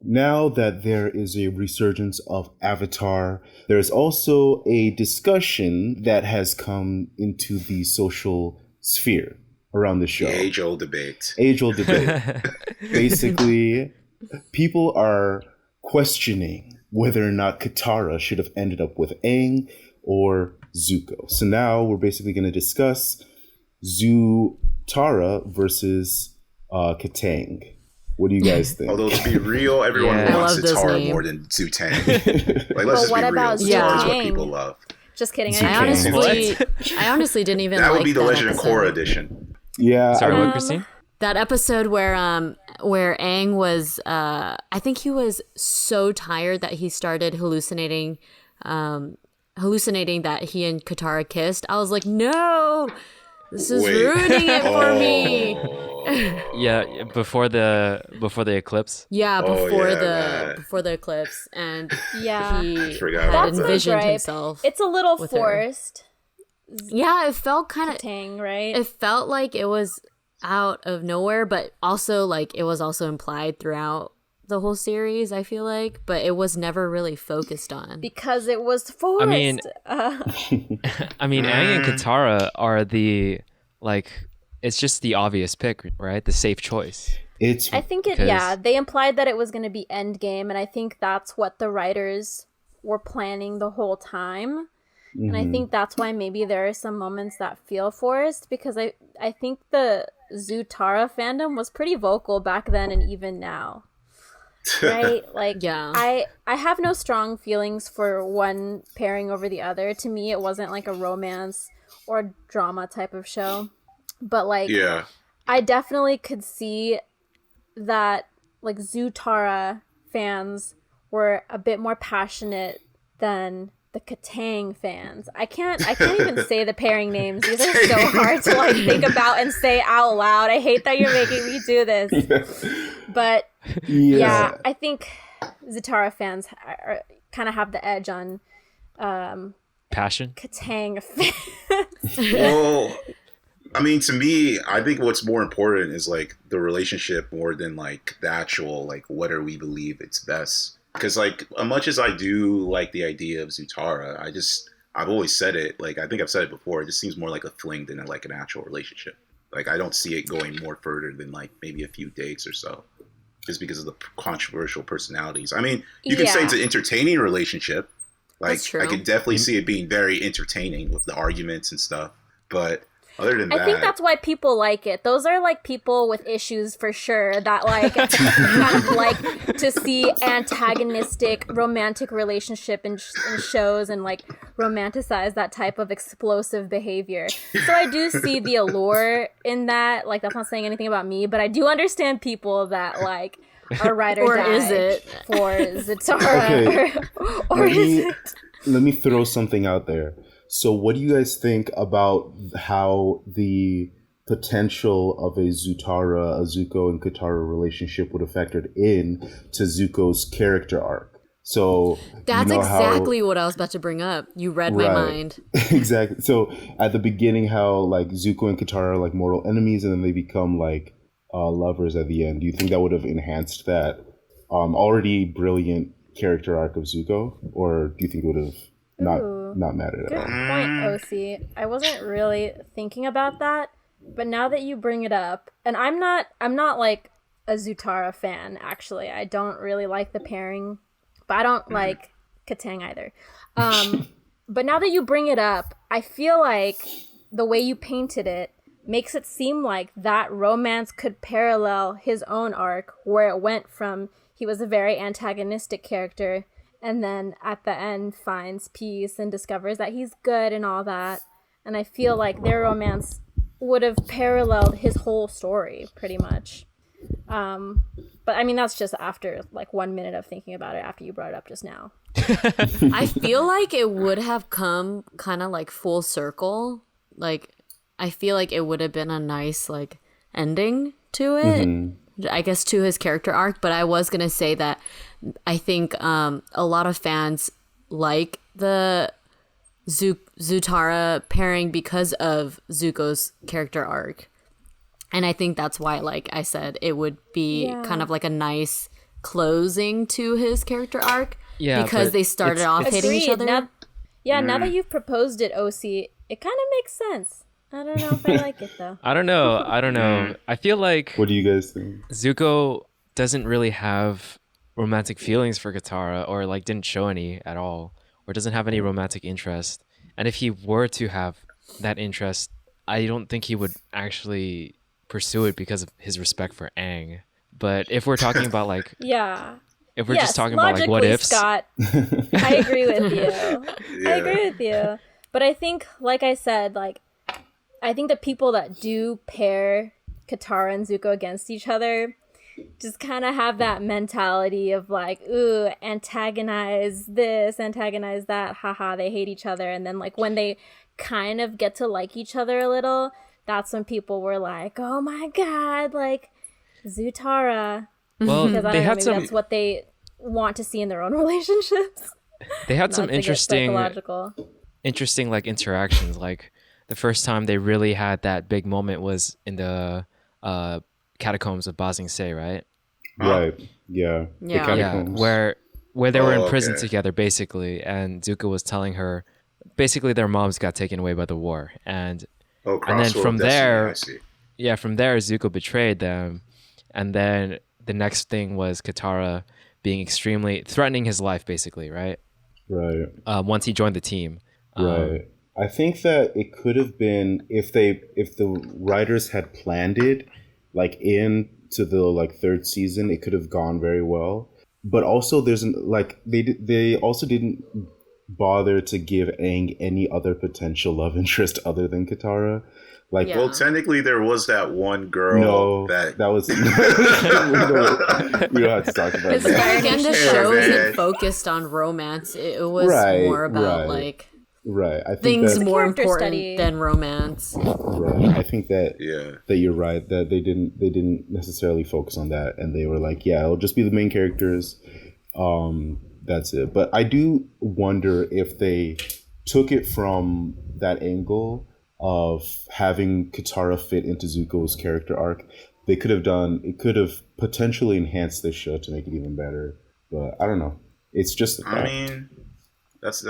now that there is a resurgence of Avatar, there's also a discussion that has come into the social sphere around the show. The age-old debate. Age-old debate. Basically, people are questioning whether or not Katara should have ended up with Aang or Zuko. So now we're basically going to discuss Zutara versus Katang. What do you guys think? Although to be real, everyone wants Zatara more than Zutang. Like, let's just be real. Zatara is what people love. Just kidding. I honestly didn't even. That would like be the Legend of Korra edition. Yeah. Sorry, what, Christine? That episode where Aang was, I think he was so tired that he started hallucinating that he and Katara kissed. I was like, no, this is ruining it for me. Yeah, before the eclipse. Yeah, before the eclipse, and he had envisioned himself. It's a little forced. Yeah, it felt kind of Tang, right? It felt like it was out of nowhere, but also like it was also implied throughout the whole series, I feel like, but it was never really focused on because it was forced. I mean, Aang and Katara are the it's just the obvious pick, right? The safe choice. I think they implied that it was going to be Endgame, and I think that's what the writers were planning the whole time. And I think that's why maybe there are some moments that feel forced, because I think the Zutara fandom was pretty vocal back then and even now. Right? Like, I have no strong feelings for one pairing over the other. To me, it wasn't like a romance or drama type of show. But like, I definitely could see that like Zutara fans were a bit more passionate than the Katang fans. I can't even say the pairing names. These are so hard to like think about and say out loud. I hate that you're making me do this. But I think Zatara fans kind of have the edge on passion. Katang fans. Well, I mean, to me, I think what's more important is like the relationship more than like the actual like whether we believe it's best. Because, like, as much as I do like the idea of Zutara, I've always said it, like, I think I've said it before, it just seems more like a fling than like an actual relationship. Like, I don't see it going more further than, like, maybe a few dates or so, just because of the controversial personalities. I mean, you can say it's an entertaining relationship. Like, I could definitely see it being very entertaining with the arguments and stuff, but... Other than that, I think that's why people like it. Those are like people with issues for sure that like kind of like to see antagonistic romantic relationship in shows and like romanticize that type of explosive behavior. So I do see the allure in that. Like, that's not saying anything about me, but I do understand people that like are ride or die is it for Zatara. Okay. or is it? Let me throw something out there. So what do you guys think about how the potential of a Zuko and Katara relationship would have factored in to Zuko's character arc? So that's exactly what I was about to bring up. You read my mind. Exactly. So at the beginning, how like Zuko and Katara are like mortal enemies, and then they become like lovers at the end. Do you think that would have enhanced that already brilliant character arc of Zuko, or do you think it would have not mattered at all? Good point, OC. I wasn't really thinking about that, but now that you bring it up, and I'm not like a Zutara fan, actually. I don't really like the pairing, but I don't like Katang either. But now that you bring it up, I feel like the way you painted it makes it seem like that romance could parallel his own arc, where it went from he was a very antagonistic character and then at the end finds peace and discovers that he's good and all that. And I feel like their romance would have paralleled his whole story pretty much. But I mean, that's just after like 1 minute of thinking about it after you brought it up just now. I feel like it would have come kind of like full circle. Like, I feel like it would have been a nice like ending to it. I guess to his character arc, but I was going to say that I think a lot of fans like the Zutara pairing because of Zuko's character arc. And I think that's why, like I said, it would be kind of like a nice closing to his character arc. Yeah, because they started off hating each other. Now that you've proposed it, OC, it kind of makes sense. I don't know if I like it though. I don't know. I feel like What do you guys think? Zuko doesn't really have romantic feelings for Katara, or like didn't show any at all, or doesn't have any romantic interest. And if he were to have that interest, I don't think he would actually pursue it because of his respect for Aang. But if we're talking about like if we're just talking about like what ifs, Scott, I agree with you. I agree with you. But I think, like I said, like I think the people that do pair Katara and Zuko against each other just kind of have that mentality of like, ooh, antagonize this, antagonize that, haha, they hate each other. And then like when they kind of get to like each other a little, that's when people were like, oh my god, like Zutara. well, Because I they don't know, had maybe some. that's what they want to see in their own relationships. They had some Not to get interesting like interactions. Like the first time they really had that big moment was in the catacombs of Ba Sing Se, right? Right. Yeah. The Yeah. catacombs. Where they were in prison okay. together basically, and Zuko was telling her basically their moms got taken away by the war, and then Crossroad from of Destiny, there, I see. from there Zuko betrayed them, and then the next thing was Katara being extremely threatening his life basically, right? Right. Once he joined the team. Right. I think that it could have been if the writers had planned it like into the like third season, it could have gone very well. But also there's they also didn't bother to give Aang any other potential love interest other than Katara. Like Yeah. Well, technically, there was that one girl no, that was we don't have to talk about But that. again, the Yeah, show man. isn't focused on romance. It was Right, more about right. like Right. I think things that, more Character important study. than romance. right. I think that yeah. that you're right, that they didn't necessarily focus on that, and they were like, yeah, it'll just be the main characters. That's it. But I do wonder if they took it from that angle of having Katara fit into Zuko's character arc. It could have potentially enhanced this show to make it even better. But I don't know. It's just I mean, that's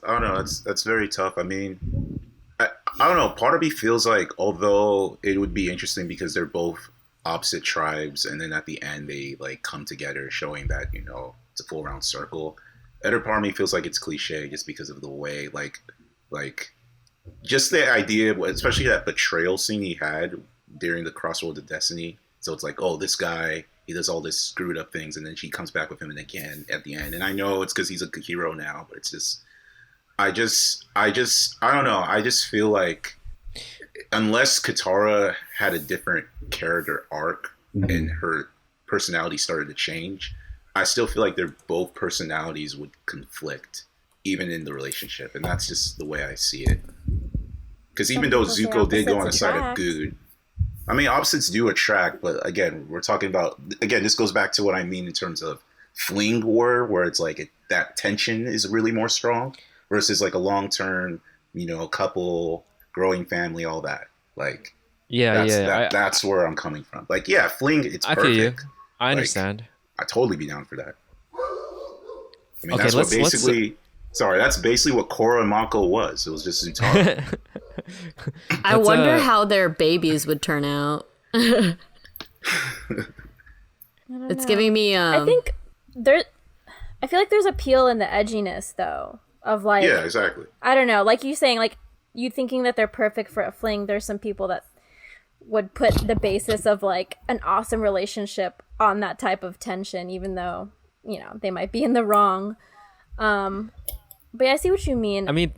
I don't know. That's very tough. I mean, I don't know. Part of me feels like although it would be interesting because they're both opposite tribes, and then at the end they like come together, showing that it's a full round circle. Other part of me feels like it's cliche just because of the way like just the idea, especially that betrayal scene he had during the Crossroad of Destiny. So it's like, oh, this guy, he does all this screwed up things, and then she comes back with him and again at the end. And I know it's because he's a hero now, but it's just, I don't know. I just feel like unless Katara had a different character arc and her personality started to change, I still feel like both personalities would conflict even in the relationship, and that's just the way I see it. Because even though Zuko did go on the side of good, I mean, opposites do attract, but again, we're talking about, this goes back to what I mean in terms of fling war, where it's like that tension is really more strong versus like a long-term, couple, growing family, all that. Like, that's where I'm coming from. Like, yeah, fling, it's perfect. I feel you. I understand. I'd totally be down for that. I mean, Okay, that's what basically... Sorry, that's basically what Korra and Mako was. It was just Zutara. I wonder how their babies would turn out. It's giving me. I feel like there's appeal in the edginess though of like. Yeah, exactly. I don't know, like you saying, like you thinking that they're perfect for a fling. There's some people that would put the basis of like an awesome relationship on that type of tension, even though they might be in the wrong. But yeah, I see what you mean. I mean,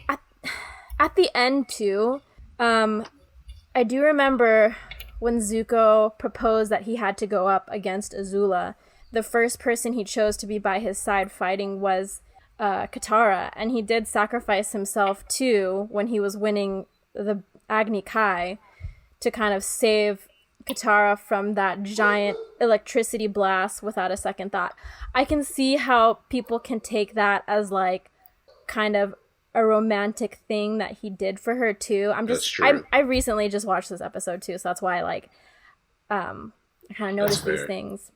at the end too, I do remember when Zuko proposed that he had to go up against Azula. The first person he chose to be by his side fighting was Katara, and he did sacrifice himself too when he was winning the Agni Kai to kind of save Katara from that giant electricity blast without a second thought. I can see how people can take that as like kind of a romantic thing that he did for her too. I recently just watched this episode too, so that's why I kind of noticed these things.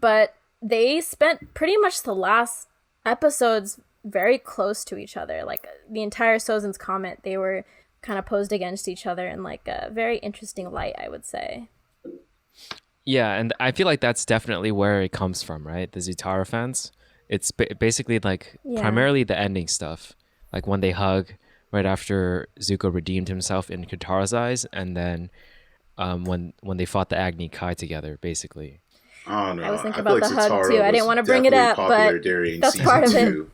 But they spent pretty much the last episodes very close to each other. Like the entire Sozin's comment, they were kind of posed against each other in like a very interesting light, I would say. Yeah, and I feel like that's definitely where it comes from, right? The Zutara fans. It's basically like primarily the ending stuff, like when they hug right after Zuko redeemed himself in Katara's eyes, and then when they fought the Agni Kai together, basically. Oh no, I was thinking feel about the Zatara hug too. I didn't want to bring it up, but that's part of it.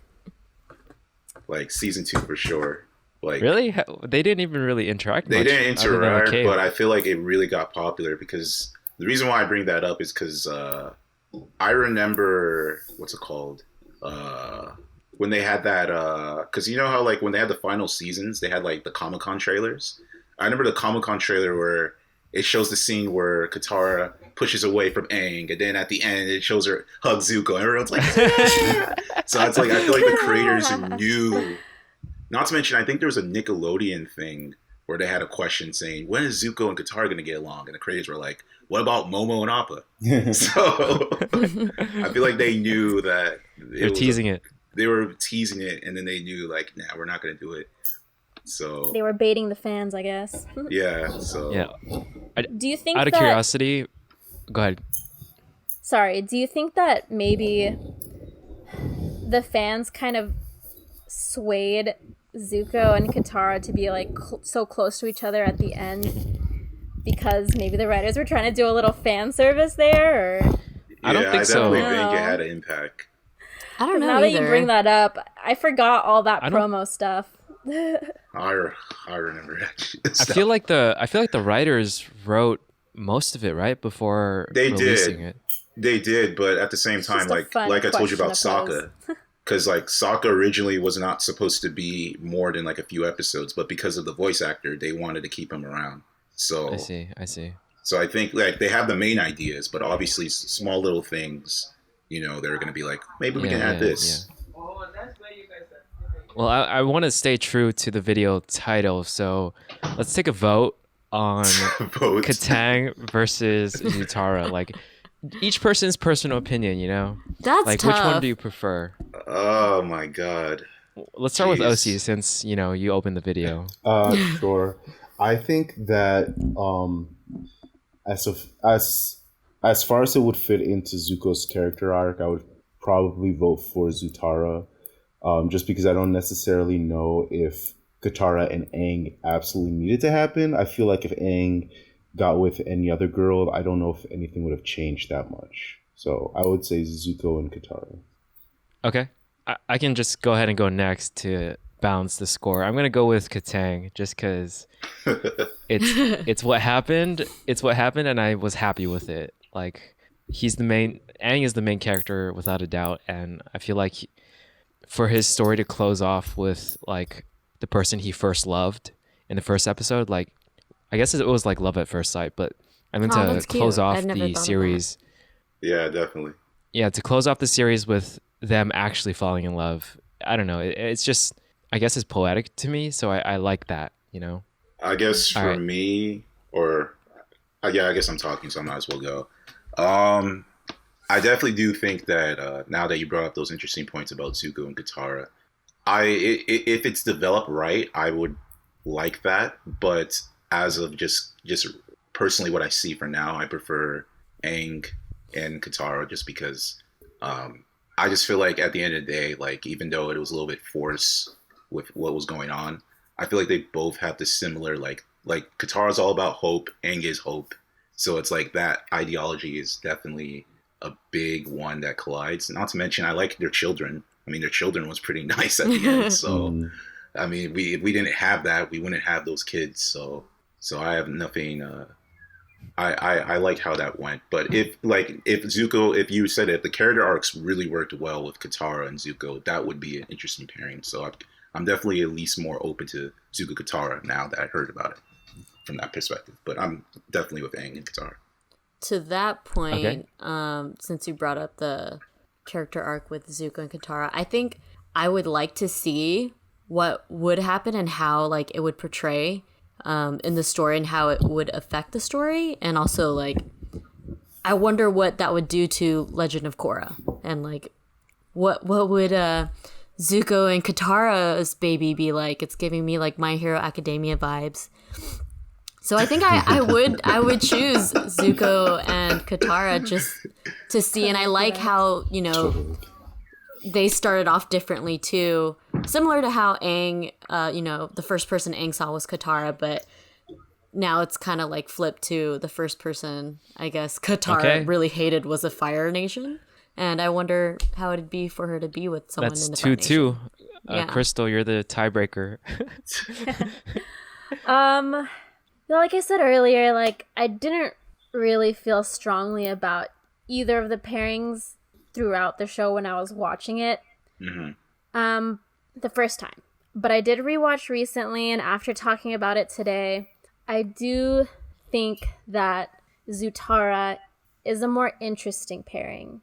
Like season 2 for sure. Like really, they didn't even really interact. They didn't interact, but I feel like it really got popular because the reason why I bring that up is because I remember what's it called when they had that because you know how like when they had the final seasons they had like the Comic-Con trailers. I remember the Comic-Con trailer where it shows the scene where Katara pushes away from Aang, and then at the end it shows her hug Zuko, and everyone's like, yeah! So it's like I feel like the creators knew. Not to mention, I think there was a Nickelodeon thing where they had a question saying, "When is Zuko and Katara going to get along?" And the creators were like, "What about Momo and Appa?" So I feel like they knew that they're teasing it. They were teasing it, and then they knew like, "Nah, we're not going to do it." So they were baiting the fans, I guess. Yeah. So yeah. Do you think out of curiosity? Go ahead. Sorry. Do you think that maybe the fans kind of swayed Zuko and Katara to be like so close to each other at the end because maybe the writers were trying to do a little fan service there? Or I don't think so. I definitely think it had an impact. I don't know. Now that you bring that up, I forgot all that promo stuff. I remember that. I feel like the writers wrote most of it right before releasing it. They did, but at the same time, like I told you about Sokka, because like Sokka originally was not supposed to be more than like a few episodes, but because of the voice actor, they wanted to keep him around. So I see. So I think like they have the main ideas, but obviously small little things, you know, they're going to be like, maybe we can add this. Yeah. Well, I want to stay true to the video title, so let's take a vote on Katang versus Zutara. Like, each person's personal opinion, you know? That's like, tough. Which one do you prefer? Oh, my God. Let's start with Osi, since, you know, you opened the video. Sure. I think that as far as it would fit into Zuko's character arc, I would probably vote for Zutara. Just because I don't necessarily know if Katara and Aang absolutely needed to happen. I feel like if Aang got with any other girl, I don't know if anything would have changed that much. So I would say Zuko and Katara. Okay. I can just go ahead and go next to balance the score. I'm going to go with Katang just because it's what happened. It's what happened, and I was happy with it. Like, Aang is the main character without a doubt, and I feel like for his story to close off with like the person he first loved in the first episode, like I guess it was like love at first sight, but I meant to close off the series. Yeah, definitely. Yeah, to close off the series with them actually falling in love. I don't know. It's just, I guess it's poetic to me, so I like that, you know? I guess for me, or I guess I'm talking, so I might as well go. I definitely do think that now that you brought up those interesting points about Zuko and Katara, if it's developed right, I would like that. But as of just personally what I see for now, I prefer Aang and Katara just because I just feel like at the end of the day, like even though it was a little bit forced with what was going on, I feel like they both have the similar like Katara's all about hope, Aang is hope. So it's like that ideology is definitely a big one that collides. Not to mention, I like their children. I mean, their children was pretty nice at the end. So, I mean, if we didn't have that, we wouldn't have those kids. So I have nothing. I like how that went. But if Zuko, if you said it, the character arcs really worked well with Katara and Zuko, that would be an interesting pairing. So I'm definitely at least more open to Zuko Katara now that I heard about it from that perspective. But I'm definitely with Aang and Katara. To that point, since you brought up the character arc with Zuko and Katara, I think I would like to see what would happen and how like it would portray in the story and how it would affect the story, and also like I wonder what that would do to Legend of Korra, and like what would Zuko and Katara's baby be like? It's giving me like My Hero Academia vibes. So I think I would choose Zuko and Katara just to see, and I like how, you know, they started off differently too, similar to how Aang, you know, the first person Aang saw was Katara, but now it's kind of like flipped to the first person, I guess, Katara really hated was a Fire Nation. And I wonder how it'd be for her to be with someone in the Fire Nation. That's 2-2. Crystal, you're the tiebreaker. Like I said earlier, like I didn't really feel strongly about either of the pairings throughout the show when I was watching it. The first time. But I did rewatch recently, and after talking about it today, I do think that Zutara is a more interesting pairing.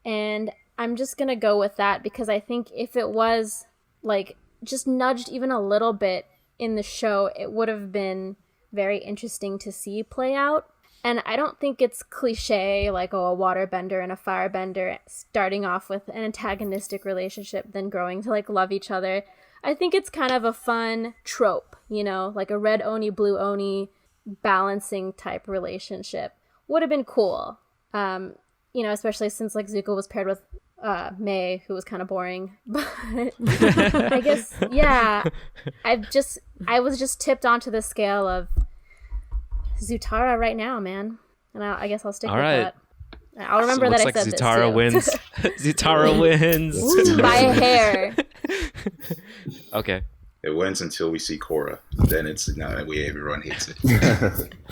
And I'm just going to go with that because I think if it was like just nudged even a little bit in the show, it would have been very interesting to see play out. And I don't think it's cliche like, oh, a waterbender and a firebender starting off with an antagonistic relationship, then growing to like love each other. I think it's kind of a fun trope, you know, like a red Oni, blue Oni balancing type relationship. Would have been cool. You know, especially since like Zuko was paired with May, who was kind of boring. But I guess, yeah, I was just tipped onto the scale of Zutara right now, man. And I guess I'll stick with that. I'll remember so that I like said Zutara this too. wins. Zutara wins. By a hair. Okay. It wins until we see Korra. Then it's now everyone hates it.